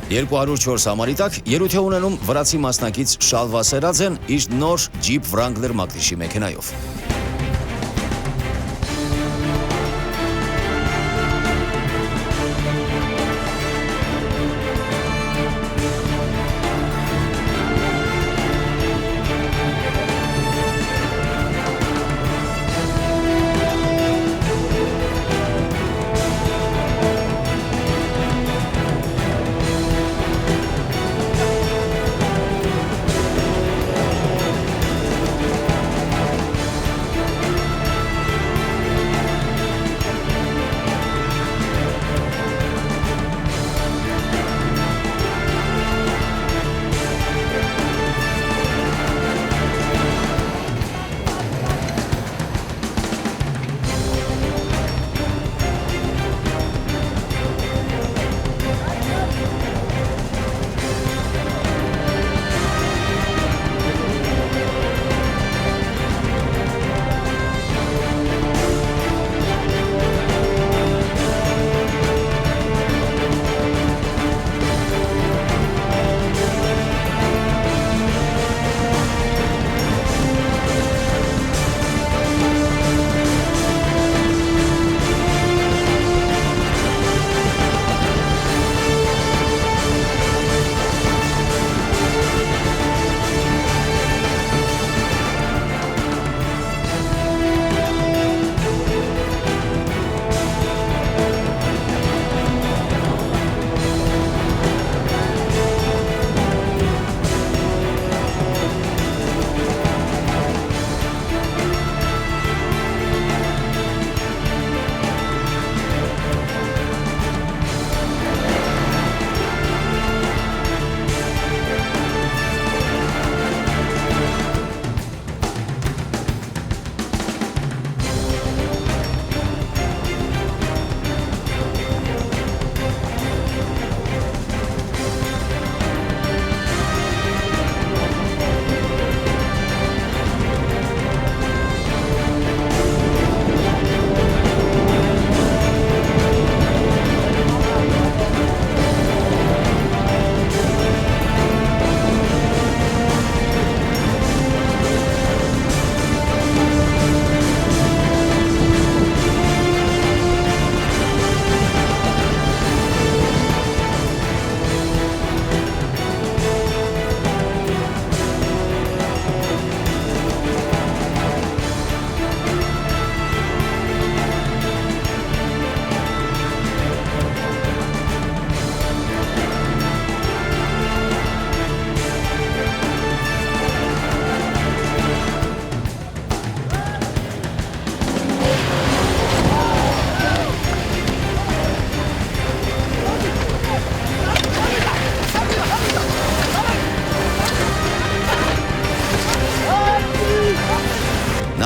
204 համարի տակ ելույթ է ունենում վրացի մասնակից Շալվա Սերաձեն իր նոր Jeep Wrangler մակնիշի մեքենայով։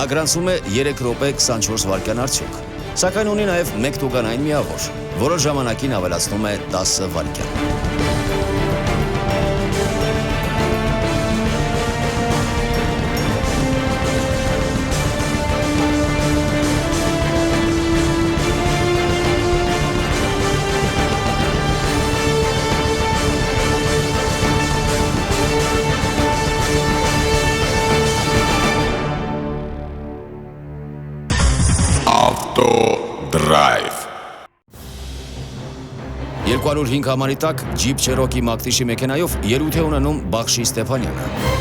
Նա գրանցում է 3 րոպե 24 վայրկյան արդյունք, սակայն ունի նաև 1 տուգանային միավոր, որը ժամանակին ավելացնում է 10 վայրկյան։ Drive 205 համարի տակ Jeep Cherokee մակնիշի մեքենայով ելույթ է ունենում Բախշի Ստեփանյանը։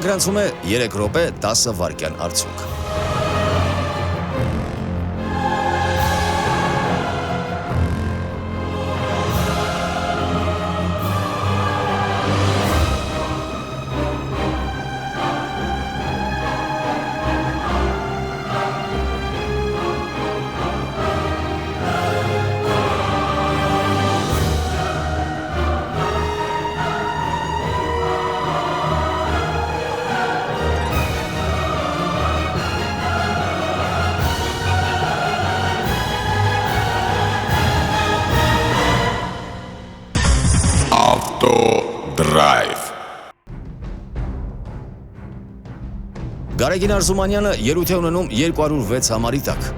Ժամանակ գրանցում է 3 րոպե 10 վայրկյան արդյունք։ Drive. Գարեգին Արզումանյանը ելույթ է ունենում 206 համարի տակ։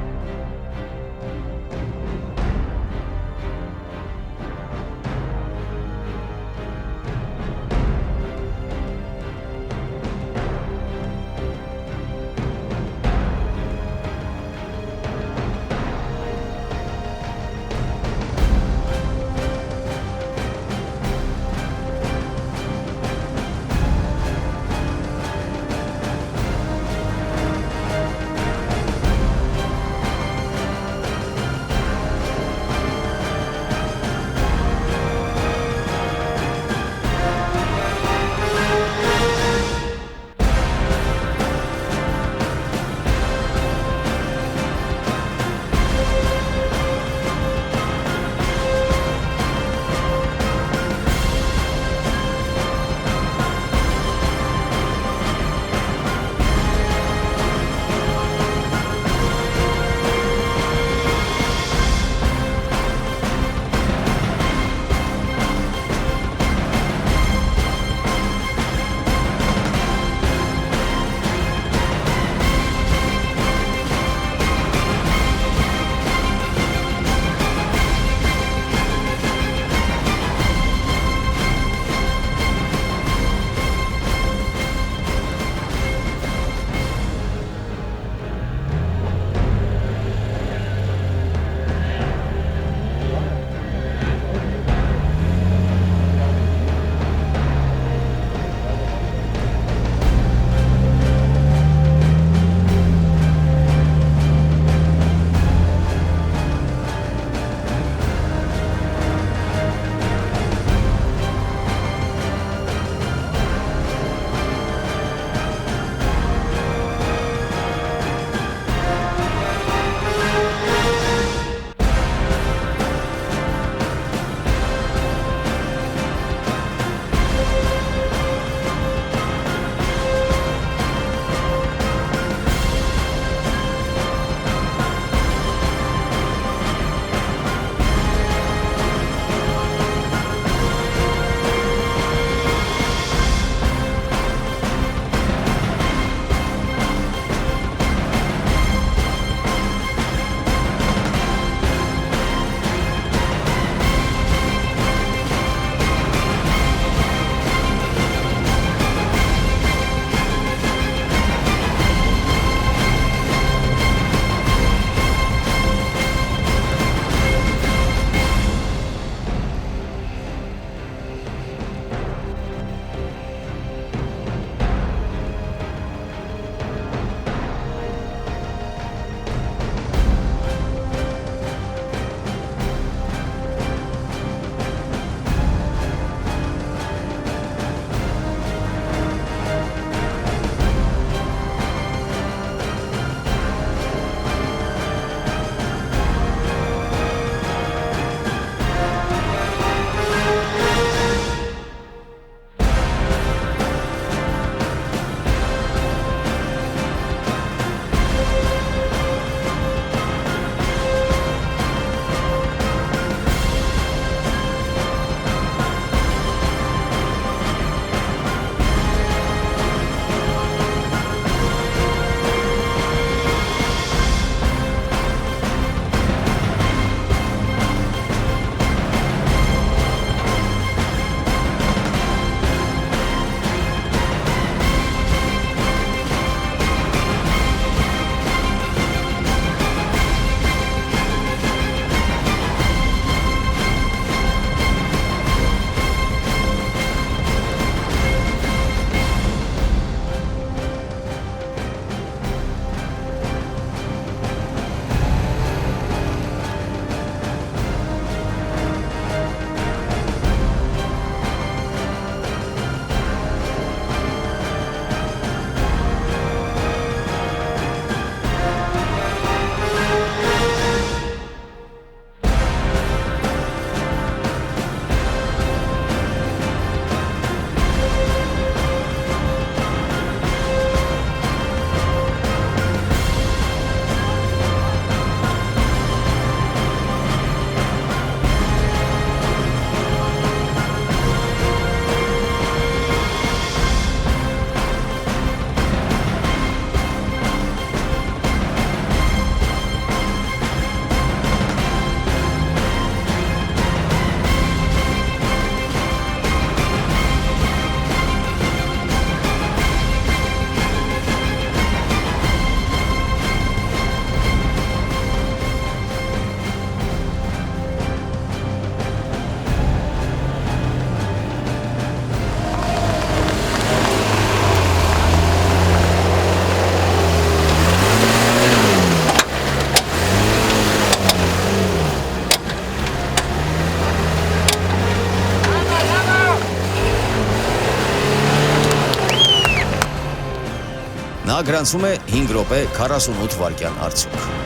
Նա գրանցում է 5 րոպե 48 վայրկյան արդյունք։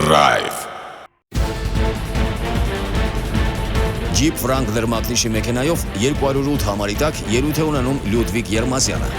Drive. Jeep Wrangler մակնիշի մեքենայով 208 համարի տակ ելույթ է ունենում Լյուդվիգ Երմազյանը։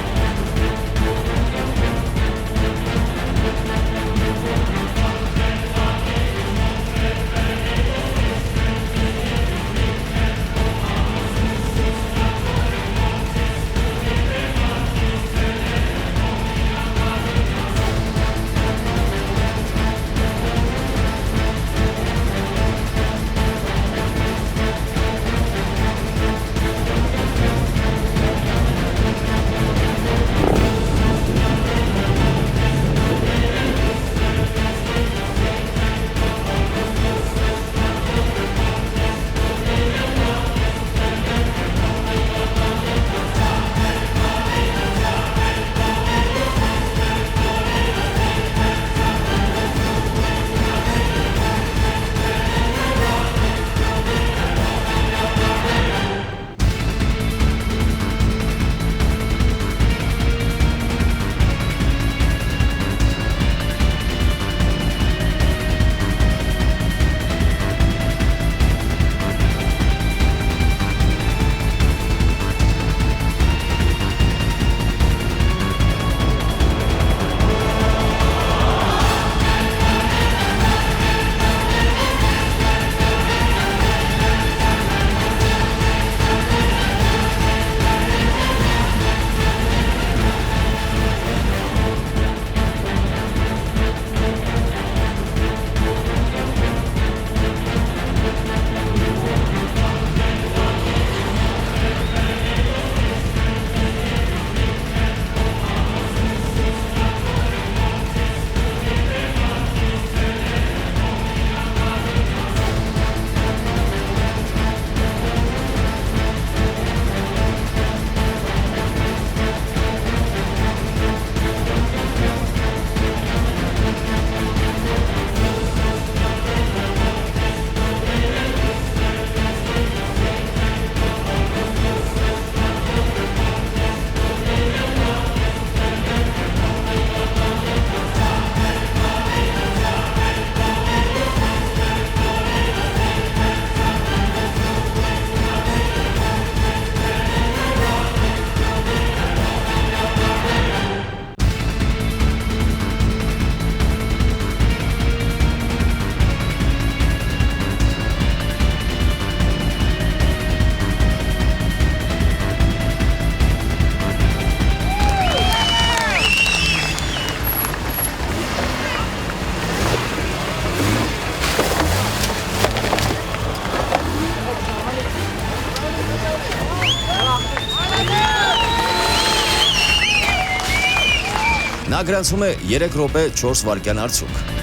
Նա գրանցում է 3 րոպե 4 վայրկյան արդյունք։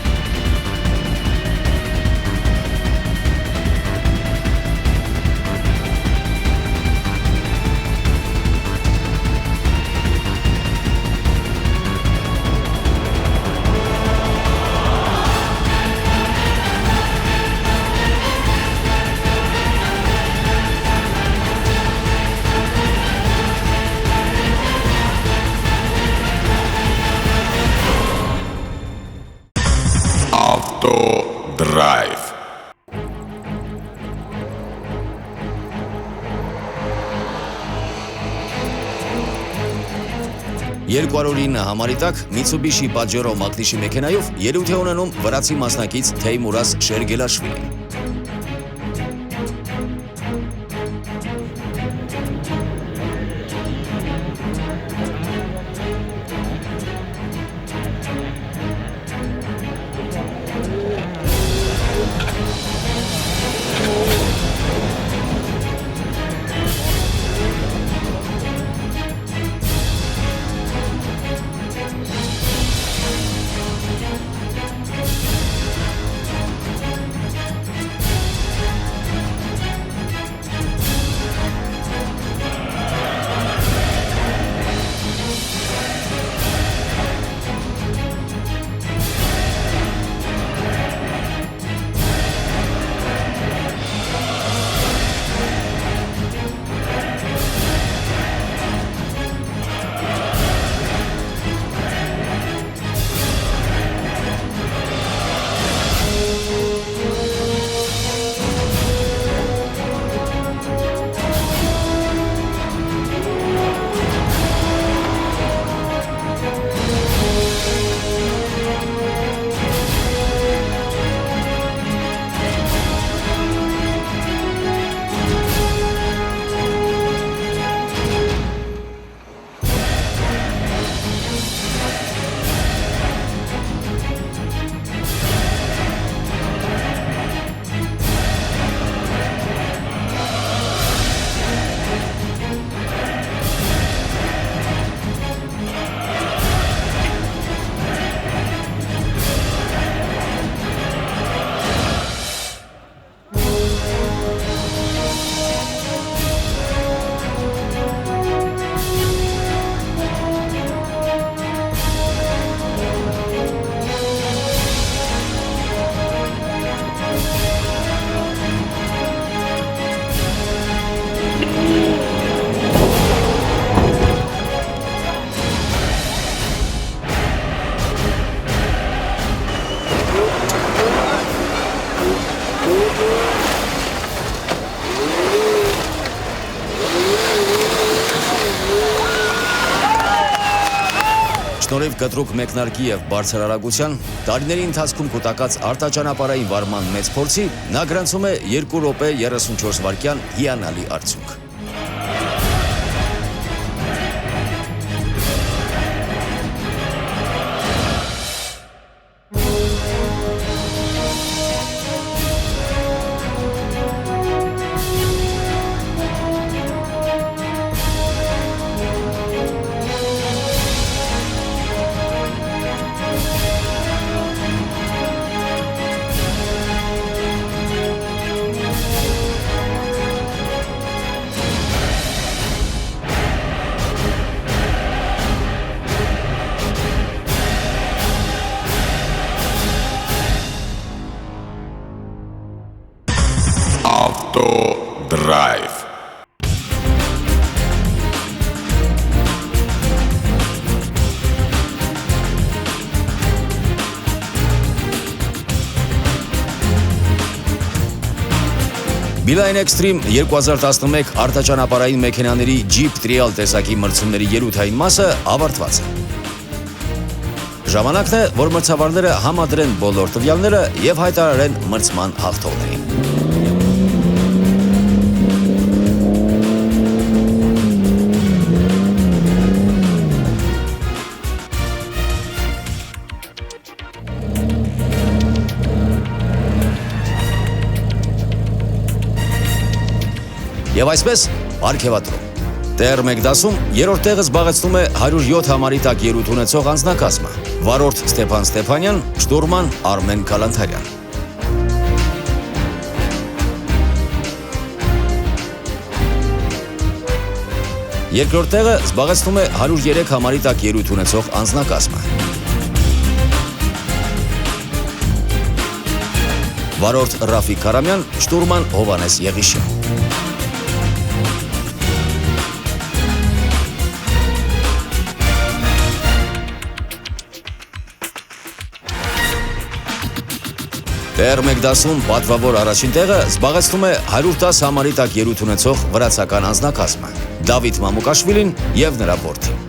Drive. Երկուարորին համարի տակ Mitsubishi Pajero մակնիշի մեքենայով ելույթ է ունենում վրացի մասնակից Թեյմուրազ Շերգելաշվիլին։ Շնորհիվ կտրուկ մեկնարկի եւ բարձր արագության, տարիների ընթացքում կուտակած արտաճանապարհային վարման մեծ փորձի, նա գրանցում է 2 րոպե 34 վայրկյան հիանալի արդյունք։ Автодрайв. Beeline Extreme 2011 արտաճանապարհային մեքենաների Jeep Trial տեսակի մրցումների ելույթային մասը ավարտված է։ Ժամանակն է, որ մրցավարները համադրեն բոլոր տվյալները եւ հայտարարեն մրցման հաղթողներին։ Եվ այսպես Արքեվատրում։ Տեր մեկ դասում երրորդ տեղը զբաղեցնում է 107 համարի տակ ելույթ ունեցող անձնակազմը՝ վարորդ Ստեփան Ստեփանյան, շտուրման Արմեն Կալանթարյան։ Երկրորդ տեղը զբաղեցնում է 103 համարի տակ ելույթ ունեցող անձնակազմը։ Վարորդ Ռաֆիկ Քարամյան, շտուրման Հովանես Եղիշյան։ Տեր մեկ դասում պատվավոր առաջին տեղը զբաղեցնում է 110 համարի տակ ելույթ ունեցող վրացական անձնակազմը՝ Դավիթ Մամուկաշվիլին եւ նրա որդին։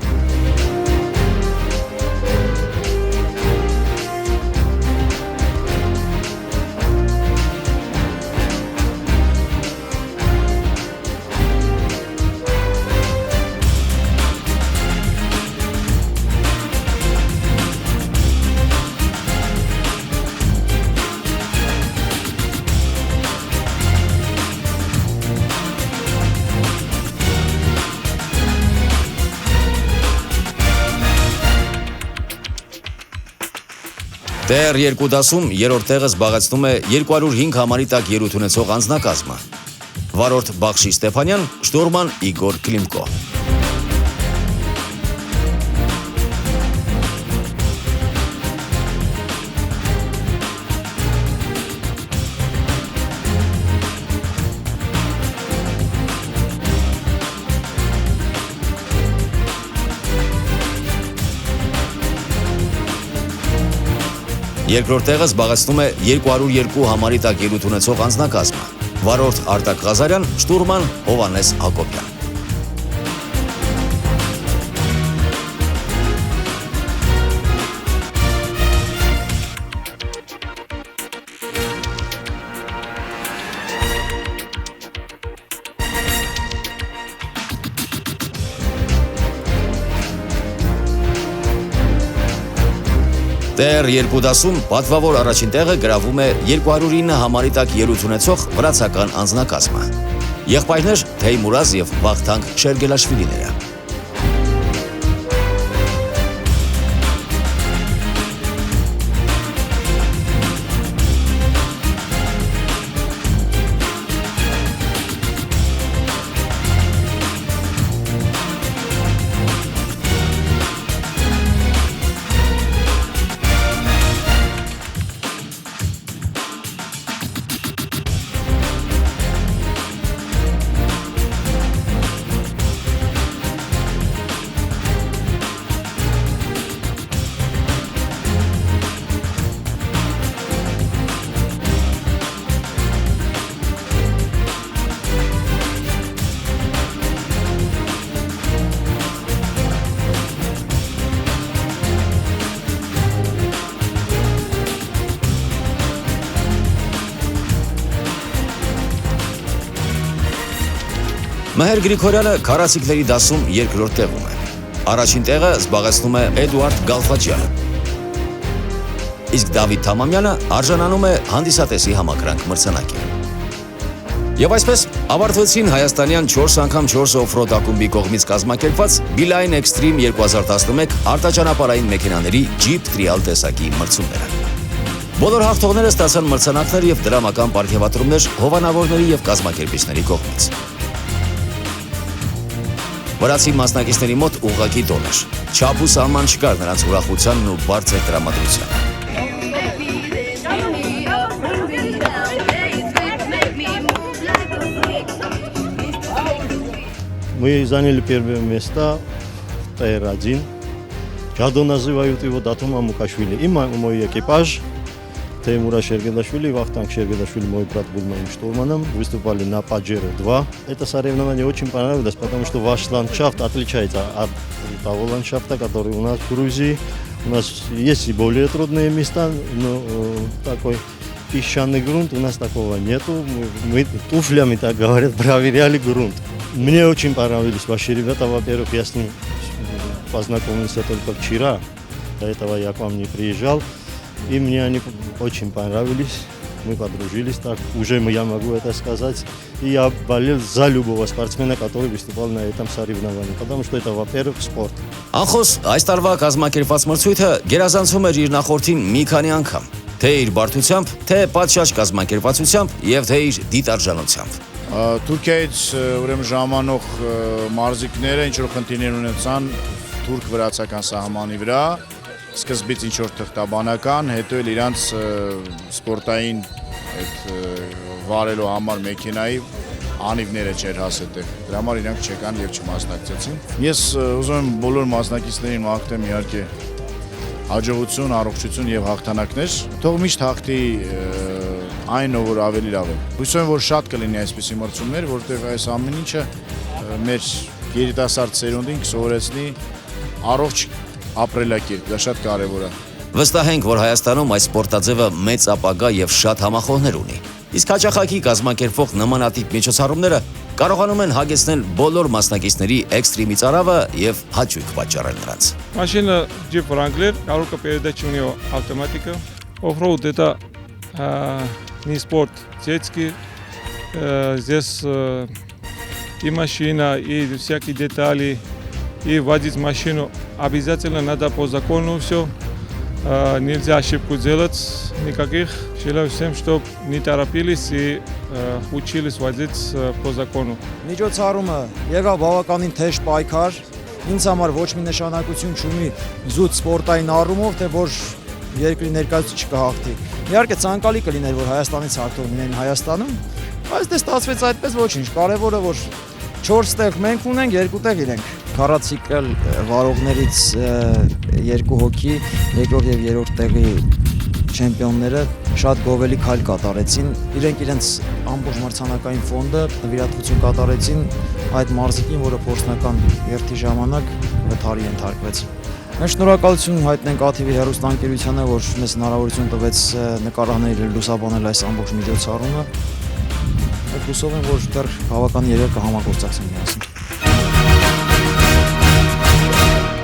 Տեր երկու դասում երրորդ տեղը զբաղեցնում է 205 համարի տակ ելույթ ունեցող անձնակազմը՝ վարորդ Բախշի Ստեփանյան, շտուրման Իգոր Կլիմկո։ Երկրորդ տեղը զբաղեցնում է 202 համարի տակ ելույթ ունեցող անձնակազմը՝ վարորդ Արտակ Ղազարյան, շտուրման Հովանես Հակոբյան։ Տեր երկու դասում պատվավոր առաջին տեղը գրավում է 209 համարի տակ ելույթ ունեցող վրացական անձնակազմը՝ եղբայրներ Թեյմուրազ եւ Վախթանգ Շերգելաշվիլիները։ Մհեր Գրիգորյանը քարացիկների դասում երկրորդ տեղում է։ Առաջին տեղը զբաղեցնում է Էդուարդ Գալխաջյանը։ Իսկ Դավիթ Թամամյանը արժանանում է հանդիսատեսի համակրանք մրցանակին։ Եվ այսպես ավարտվեցին հայաստանյան 4x4 օֆրոդ ակումբի կողմից կազմակերպված Beeline Extreme 2011 արտաճանապարհային մեքենաների Jeep Trial տեսակի մրցումները։ Բոլոր հաղթողները ստացան մրցանակներ եւ դրամական պարգևատրումներ հովանավորների եւ կազմակերպիչների կողմից։ Վրացի մասնակիցների մոտ ուղղակի տոն էր։ Չափ ու սահման չկար նրանց ուրախությանն ու բարձր տրամադրությանը։ Мы заняли первое место, ТР-1. Жадо называют его Датума Мукашвили. И мой экипаж, Теймура Шергелашвили, Вахтанг Шергелашвили, мой брат был моим штурманом, выступали на Паджеро 2. Это соревнование очень понравилось, потому что ваш ландшафт отличается от того ландшафта, который у нас в Грузии. У нас есть и более трудные места, но такой песчаный грунт у нас такого нету. Мы туфлями, так говорят, проверяли грунт. Мне очень понравились ваши ребята. Во-первых, я с ним познакомился только вчера. До этого я к вам не приезжал. И мне они очень понравились. Мы подружились так. Уже я могу это сказать. И я болел за любого спортсмена, который выступал на этом соревновании. Потому что это, во-первых, спорт. Անխոս այս տարվա կազմակերպված մրցույթը գերազանցում էր իր նախորդին մի քանի անգամ, թե իր բարդությամբ, թե պատշաճ կազմակերպվածությամբ եւ թե իր դիտարժանությամբ։ Թուրքիայից ուրեմն ժամանող մարզիկները ինչ որ խնդիրներ ունեցան թուրք-վրացական սահմանի վրա, սկզբից ինչ որ թղթաբանական, հետո էլ իրանց սպորտային այդ վարելու համար մեքենայի անիվները չէր հասել։ Դրա համար իրանք չեկան եւ չմասնակցեցին։ Ես ուզում եմ բոլոր մասնակիցներին մաղթեմ իհարկե հաջողություն, առողջություն եւ հաղթանակներ։ Թող միշտ հաղթի այն ով որ ավելի լավ է։ Հույսով եմ որ շատ կլինի այսպիսի մրցումներ, որտեղ այս ամեն ինչը մեր երիտասարդ սերունդին կսովորեցնի առողջ ապրելակերպ, դա շատ կարեւոր է։ Վստահ ենք, որ Հայաստանում այս սպորտաձևը մեծ ապագա եւ շատ համախոհներ ունի։ Իսկ հաճախակի կազմակերպվող նմանատիպ միջոցառումները կարողանում են հագեցնել բոլոր մասնակիցների էքստրիմի ծարավը եւ հաճույք պատճառել նրանց։ Машина Jeep Wrangler, коробка передач у него автоматика. Оффроуд это не спорт детский. Здесь и машина, и всякие детали, и водить машину обязательно надо по закону все. Нельзя ошибку делать никаких. Желаю всем, чтобы не торопились и учились водить по закону. Միջոցառումը եղավ բավականին թեժ պայքար, ինձ համար ոչ մի նշանակություն չունի զուտ սպորտային առումով, թե որ երկրի ներկայացուցիչ կհաղթի։ Իհարկե ցանկալի կլիներ, որ Հայաստանից հաղթող լինեն Հայաստանում, բայց դե ստացվեց այդպես ոչինչ, կարևորը որ 4 տեղ մենք ունենք, 2 տեղ իրենք։ Քարացիկլ վարողներից 2 հոգի, երկրորդ եւ երրորդ տեղի չեմպիոնները շատ գովելի քայլ կատարեցին։ Իրենք իրենց ամբողջ մրցանակային ֆոնդը նվիրատվություն կատարեցին այդ մարզիկին, որը փորձնական երթի ժամանակ վթարի ենթարկվեց։ Մենք շնորհակալություն հայտնենք ATV հեռուստաընկերությանը, որ մեզ հնարավորություն տվեց նկարահանել եւ լուսաբանել այս ամբողջ միջոցառումը։ Հուսով եմ, որ դեռ բավական երեք կհամագործակցենք միասին։